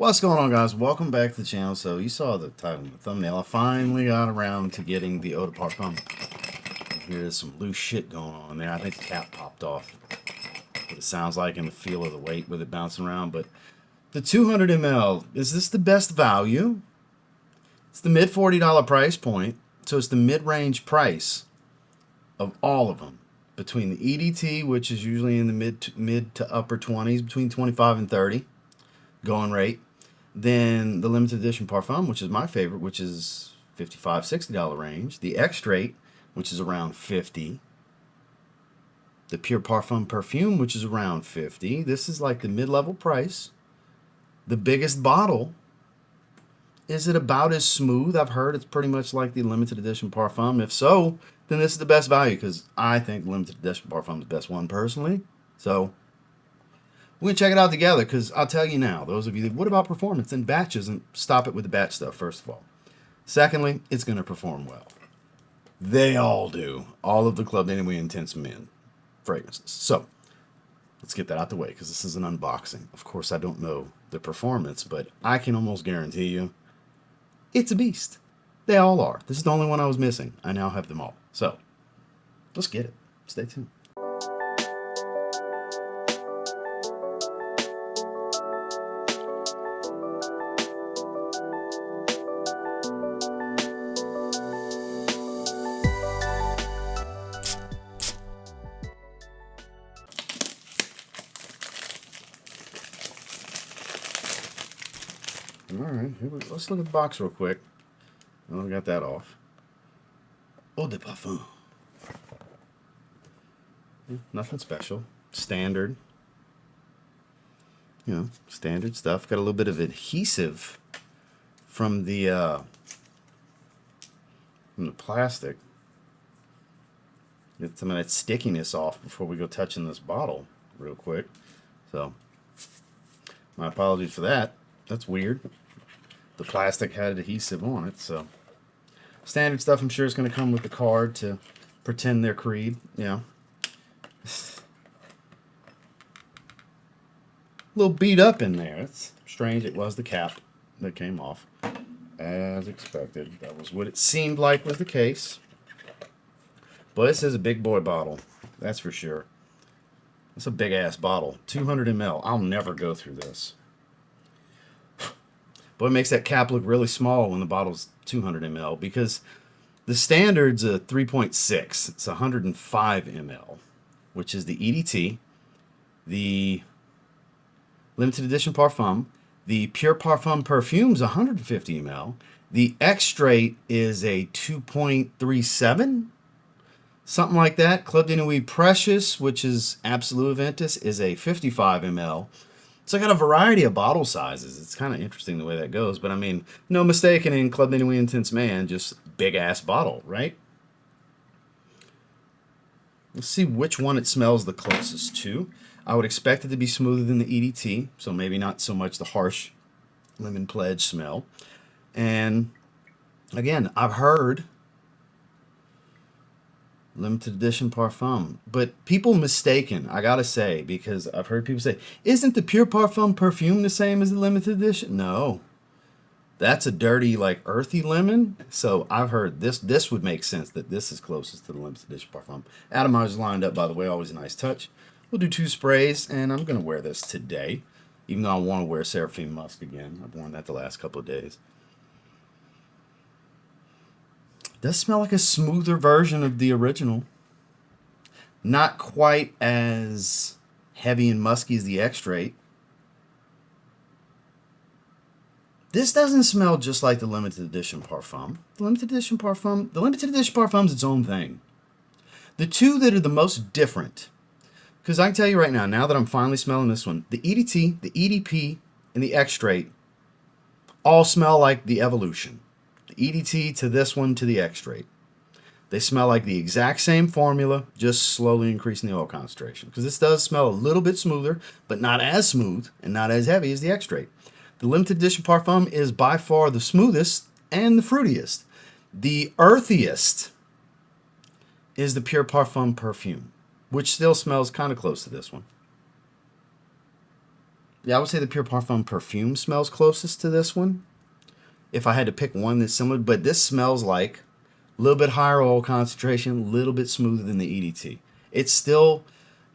What's going on, guys? Welcome back to the channel. So you saw the title and the thumbnail. I finally got around to getting the Eau de Parfum. Here's some loose shit going on there. I think the cap popped off. What it sounds like and the feel of the weight with it bouncing around. But the 200 ml, is this the best value? It's the mid $40 price point. So it's the mid-range price of all of them. Between the EDT, which is usually in the mid to upper 20s, between 25 and 30 going rate. Then the limited edition Parfum, which is my favorite, which is $55, $60 range. The Extrait, which is around 50. The Pure Parfum Perfume, which is around 50. This is like the mid-level price. The biggest bottle. Is it about as smooth? I've heard it's pretty much like the limited edition Parfum. If so, then this is the best value because I think the limited edition Parfum is the best one personally. So we're going to check it out together because I'll tell you now, those of you that, what about performance? And batches, and stop it with the batch stuff, first of all. Secondly, it's going to perform well. They all do. All of the Club de Nuit Intense Men fragrances. So let's get that out the way because this is an unboxing. Of course, I don't know the performance, but I can almost guarantee you it's a beast. They all are. This is the only one I was missing. I now have them all. So let's get it. Stay tuned. Alright, let's look at the box real quick. Oh, we got that off. Eau de Parfum. Nothing special. Standard. You know, standard stuff. Got a little bit of adhesive from the plastic. Get some of that stickiness off before we go touching this bottle real quick. So, my apologies for that. That's weird. The plastic had adhesive on it, so standard stuff. I'm sure is going to come with the card to pretend they're Creed. Yeah, a little beat up in there. It's strange. It was the cap that came off, as expected. That was what it seemed like was the case. But this is a big boy bottle, that's for sure. It's a big ass bottle, 200 ml. I'll never go through this. But it makes that cap look really small when the bottle's 200 ml because the standard's a 3.6. It's 105 ml, which is the EDT, the limited edition Parfum. The Pure Parfum Perfume's 150 ml. The Extrait is a 2.37, something like that. Club de Nuit Precious, which is Absolute Ventus, is a 55 ml. So I got a variety of bottle sizes. It's kind of interesting the way that goes. But I mean, no mistaking in Club de Nuit Intense Man, just big ass bottle, right? Let's see which one it smells the closest to. I would expect it to be smoother than the EDT, so maybe not so much the harsh lemon pledge smell. And again, I've heard limited edition Parfum, but people mistaken, I gotta say, because I've heard people say, isn't the Pure Parfum Perfume the same as the limited edition? No, that's a dirty, like earthy lemon. So I've heard this would make sense that this is closest to the limited edition Parfum. Atomizers lined up, by the way, always a nice touch. We'll do 2 sprays, and I'm gonna wear this today, even though I want to wear Seraphine Musk again. I've worn that the last couple of days. Does smell like a smoother version of the original. Not quite as heavy and musky as the Extrait. This doesn't smell just like the limited edition Parfum. The limited edition Parfum is its own thing. The two that are the most different, because I can tell you right now that I'm finally smelling this one, the EDT, the EDP, and the Extrait all smell like the Evolution. The EDT to this one to the Extrait. They smell like the exact same formula, just slowly increasing the oil concentration. Because this does smell a little bit smoother, but not as smooth and not as heavy as the Extrait. The limited edition Parfum is by far the smoothest and the fruitiest. The earthiest is the Pure Parfum Perfume, which still smells kind of close to this one. Yeah, I would say the Pure Parfum perfume smells closest to this one. If I had to pick one that's similar, but this smells like a little bit higher oil concentration, a little bit smoother than the EDT. It's still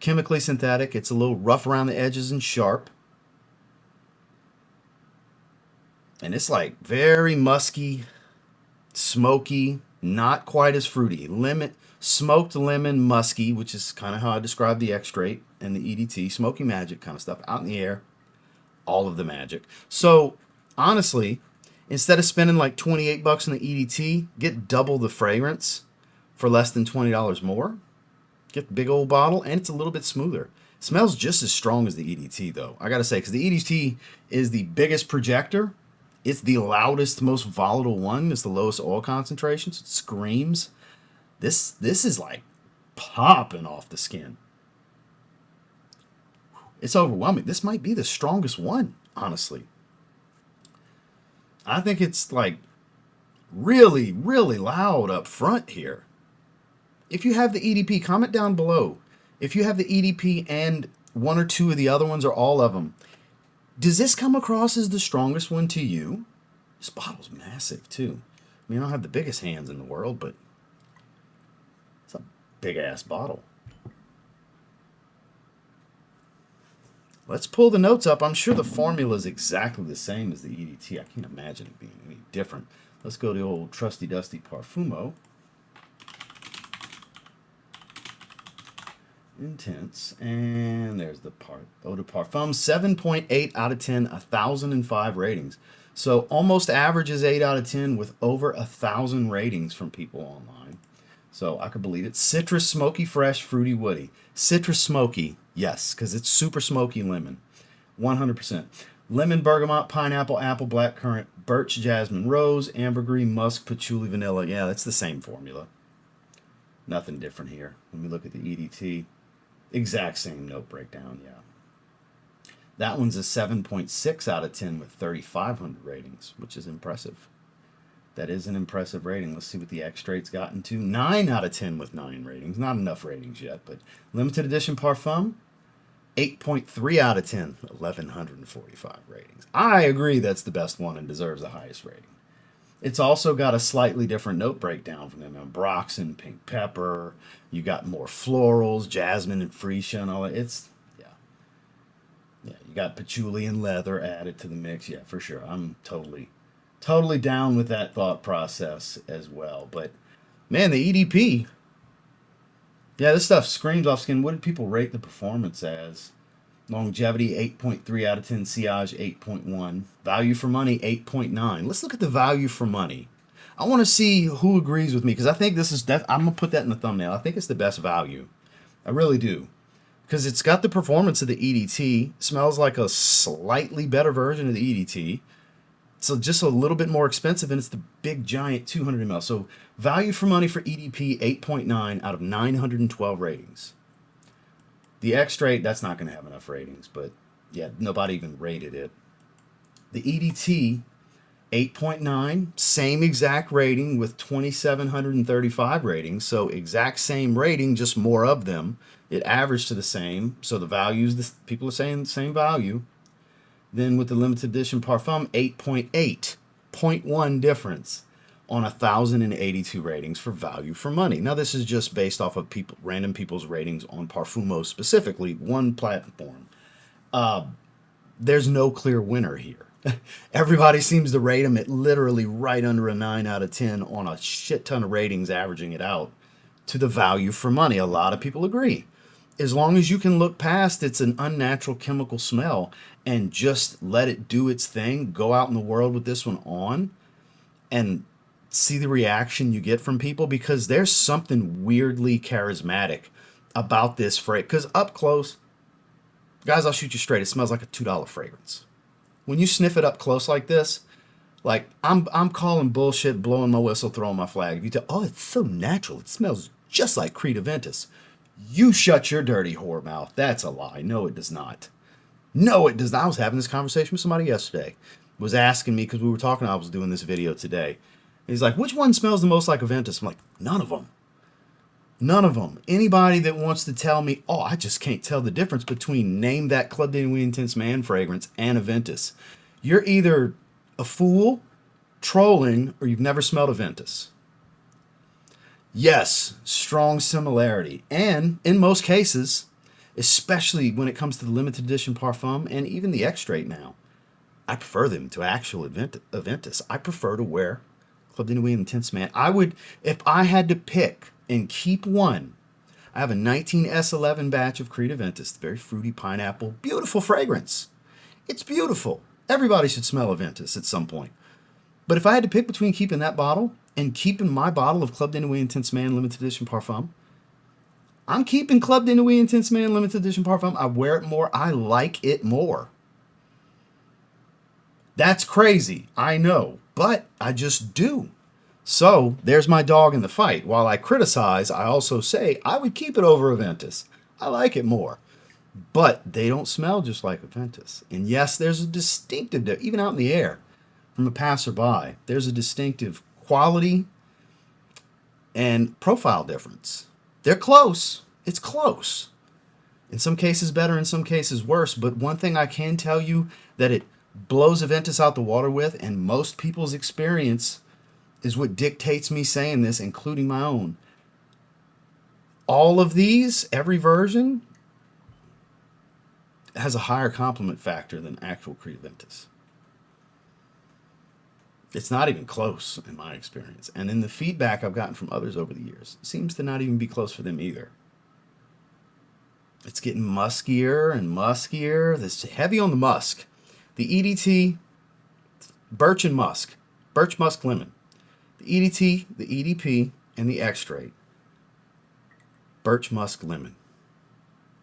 chemically synthetic. It's a little rough around the edges and sharp. And it's like very musky, smoky, not quite as fruity. Smoked lemon, musky, which is kind of how I describe the X-Straight and the EDT. Smoky magic kind of stuff out in the air. All of the magic. So honestly, instead of spending like 28 bucks on the EDT, get double the fragrance for less than $20 more. Get the big old bottle, and it's a little bit smoother. It smells just as strong as the EDT, though. I gotta say, because the EDT is the biggest projector. It's the loudest, most volatile one. It's the lowest oil concentration, so it screams. This is like popping off the skin. It's overwhelming. This might be the strongest one, honestly. I think it's like really, really loud up front here. If you have the EDP, comment down below. If you have the EDP and one or two of the other ones or all of them, does this come across as the strongest one to you? This bottle's massive too. I mean, I don't have the biggest hands in the world, but it's a big ass bottle. Let's pull the notes up. I'm sure the formula is exactly the same as the EDT. I can't imagine it being any different. Let's go to the old trusty dusty Parfumo. Intense, and there's the Eau de Parfum. 7.8 out of 10, 1,005 ratings. So almost average is 8 out of 10 with over 1,000 ratings from people online. So I could believe it. Citrus, smoky, fresh, fruity, woody. Citrus, smoky, yes, because it's super smoky lemon. 100%. Lemon, bergamot, pineapple, apple, blackcurrant, birch, jasmine, rose, ambergris, musk, patchouli, vanilla. Yeah, that's the same formula. Nothing different here. Let me look at the EDT. Exact same note breakdown, yeah. That one's a 7.6 out of 10 with 3,500 ratings, which is impressive. That is an impressive rating. Let's see what the X-Straight's gotten to. 9 out of 10 with 9 ratings. Not enough ratings yet, but limited edition Parfum, 8.3 out of 10, 1,145 ratings. I agree that's the best one and deserves the highest rating. It's also got a slightly different note breakdown from them. Ambroxan, pink pepper. You got more florals, jasmine and freesia and all that. It's, yeah. Yeah, you got patchouli and leather added to the mix. Yeah, for sure. I'm totally down with that thought process as well. But, man, the EDP. Yeah, this stuff screams off skin. What did people rate the performance as? Longevity, 8.3 out of 10. Sillage, 8.1. Value for money, 8.9. Let's look at the value for money. I want to see who agrees with me, because I think this is... I'm going to put that in the thumbnail. I think it's the best value. I really do. Because it's got the performance of the EDT. Smells like a slightly better version of the EDT. So just a little bit more expensive, and it's the big, giant 200 ml. So value for money for EDP, 8.9 out of 912 ratings. The X-Straight, that's not going to have enough ratings, but yeah, nobody even rated it. The EDT, 8.9, same exact rating with 2,735 ratings, so exact same rating, just more of them. It averaged to the same, so the values, people are saying the same value. Then with the limited edition Parfum, 8.8, 0.1 difference on 1,082 ratings for value for money. Now this is just based off of random people's ratings on Parfumo specifically, one platform. There's no clear winner here. Everybody seems to rate them at literally right under a 9 out of 10 on a shit ton of ratings, averaging it out to the value for money. A lot of people agree. As long as you can look past it's an unnatural chemical smell and just let it do its thing, go out in the world with this one on and see the reaction you get from people, because there's something weirdly charismatic about this fragrance. Because up close, guys, I'll shoot you straight, it smells like a $2 fragrance. When you sniff it up close like this, like I'm calling bullshit, blowing my whistle, throwing my flag. If you tell, oh, it's so natural, it smells just like Creed Aventus. You shut your dirty whore mouth. That's a lie. No, it does not. No, it does not. I was having this conversation with somebody yesterday. Was asking me, because we were talking, I was doing this video today. He's like, which one smells the most like Aventus? I'm like, none of them. None of them. Anybody that wants to tell me, oh, I just can't tell the difference between name that Club de Nuit Intense Man fragrance and a Ventus. You're either a fool, trolling, or you've never smelled a Ventus. Yes, strong similarity. And in most cases, especially when it comes to the limited edition Parfum and even the X-Straight now, I prefer them to actual Aventus. I prefer to wear Club de Nuit Intense Man. I would, if I had to pick and keep one, I have a 19S11 batch of Creed Aventus, very fruity pineapple, beautiful fragrance. It's beautiful. Everybody should smell Aventus at some point. But if I had to pick between keeping that bottle and keeping my bottle of Club de Nuit Intense Man limited edition Parfum, I'm keeping Club de Nuit Intense Man limited edition Parfum. I wear it more. I like it more. That's crazy, I know, but I just do. So there's my dog in the fight. While I criticize, I also say I would keep it over Aventus. I like it more. But they don't smell just like Aventus. And yes, there's a distinctive, even out in the air, from a passerby, there's a distinctive quality and profile difference. They're close. It's close. In some cases better, in some cases worse. But one thing I can tell you that it blows Aventus out the water with, and most people's experience is what dictates me saying this, including my own. All of these, every version, has a higher compliment factor than actual Creed Aventus. It's not even close in my experience. And in the feedback I've gotten from others over the years, it seems to not even be close for them either. It's getting muskier and muskier. It's heavy on the musk. The EDT, birch and musk. Birch, musk, lemon. The EDT, the EDP, and the X-Straight. Birch, musk, lemon.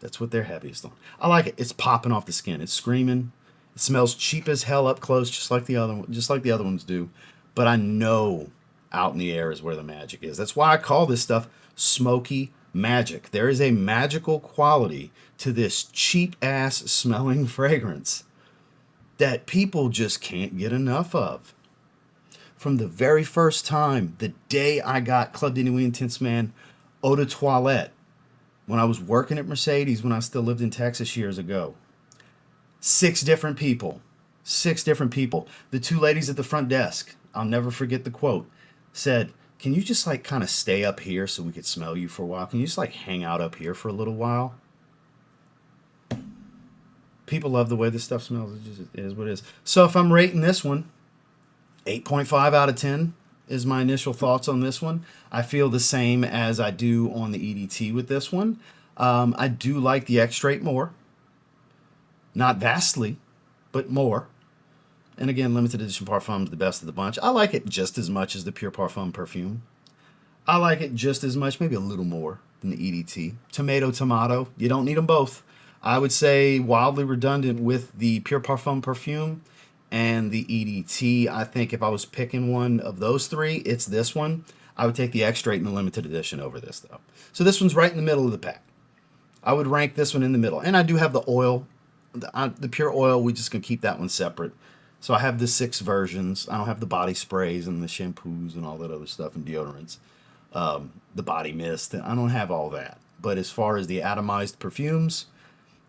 That's what they're heaviest on. I like it. It's popping off the skin. It's screaming. It smells cheap as hell up close, just like the other ones do. But I know out in the air is where the magic is. That's why I call this stuff smoky magic. There is a magical quality to this cheap ass smelling fragrance that people just can't get enough of. From the very first time, the day I got Club de Nuit Intense Man Eau de Toilette, when I was working at Mercedes when I still lived in Texas years ago. 6 different people. 6 different people. The 2 ladies at the front desk, I'll never forget the quote, said, can you just like kind of stay up here so we could smell you for a while? Can you just like hang out up here for a little while? People love the way this stuff smells. It is what it is. So if I'm rating this one, 8.5 out of 10 is my initial thoughts on this one. I feel the same as I do on the EDT with this one. I do like the X-Straight more. Not vastly, but more. And again, limited edition Parfum is the best of the bunch. I like it just as much as the Pure Parfum perfume. I like it just as much, maybe a little more than the EDT. Tomato, tomato. You don't need them both. I would say wildly redundant with the Pure Parfum perfume and the EDT. I think if I was picking one of those 3, it's this one. I would take the X-Straight in the limited edition over this, though. So this one's right in the middle of the pack. I would rank this one in the middle. And I do have the oil. The pure oil, we're just going to keep that one separate. So I have the 6 versions. I don't have the body sprays and the shampoos and all that other stuff and deodorants. The body mist. I don't have all that. But as far as the atomized perfumes,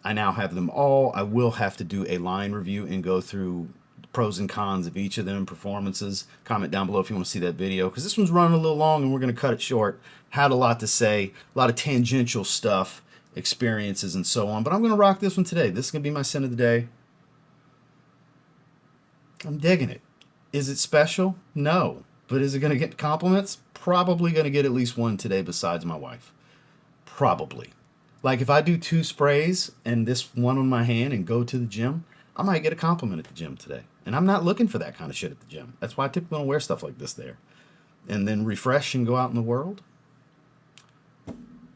I now have them all. I will have to do a line review and go through pros and cons of each of them, performances. Comment down below if you want to see that video, because this one's running a little long and we're going to cut it short. Had a lot to say, a lot of tangential stuff, experiences and so on, but I'm going to rock this one today. This is going to be my scent of the day. I'm digging it. Is it special? No. But is it going to get compliments? Probably going to get at least one today besides my wife. Probably. Like if I do 2 sprays and this one on my hand and go to the gym, I might get a compliment at the gym today. And I'm not looking for that kind of shit at the gym. That's why I typically don't wear stuff like this there. And then refresh and go out in the world.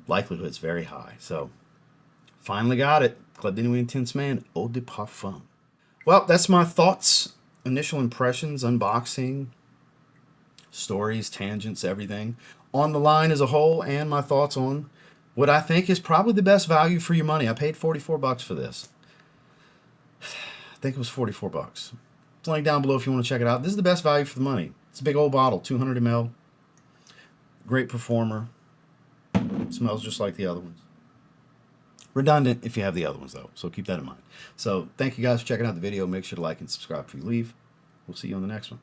Likelihood's very high. So, finally got it. Club de Nuit Intense Man Eau de Parfum. Well, that's my thoughts, initial impressions, unboxing, stories, tangents, everything on the line as a whole, and my thoughts on what I think is probably the best value for your money. I paid $44 for this. I think it was $44. It's link down below if you want to check it out. This is the best value for the money. It's a big old bottle, 200 ml. Great performer. It smells just like the other ones. Redundant if you have the other ones, though, so keep that in mind. So thank you guys for checking out the video. Make sure to like and subscribe before you leave. We'll see you on the next one.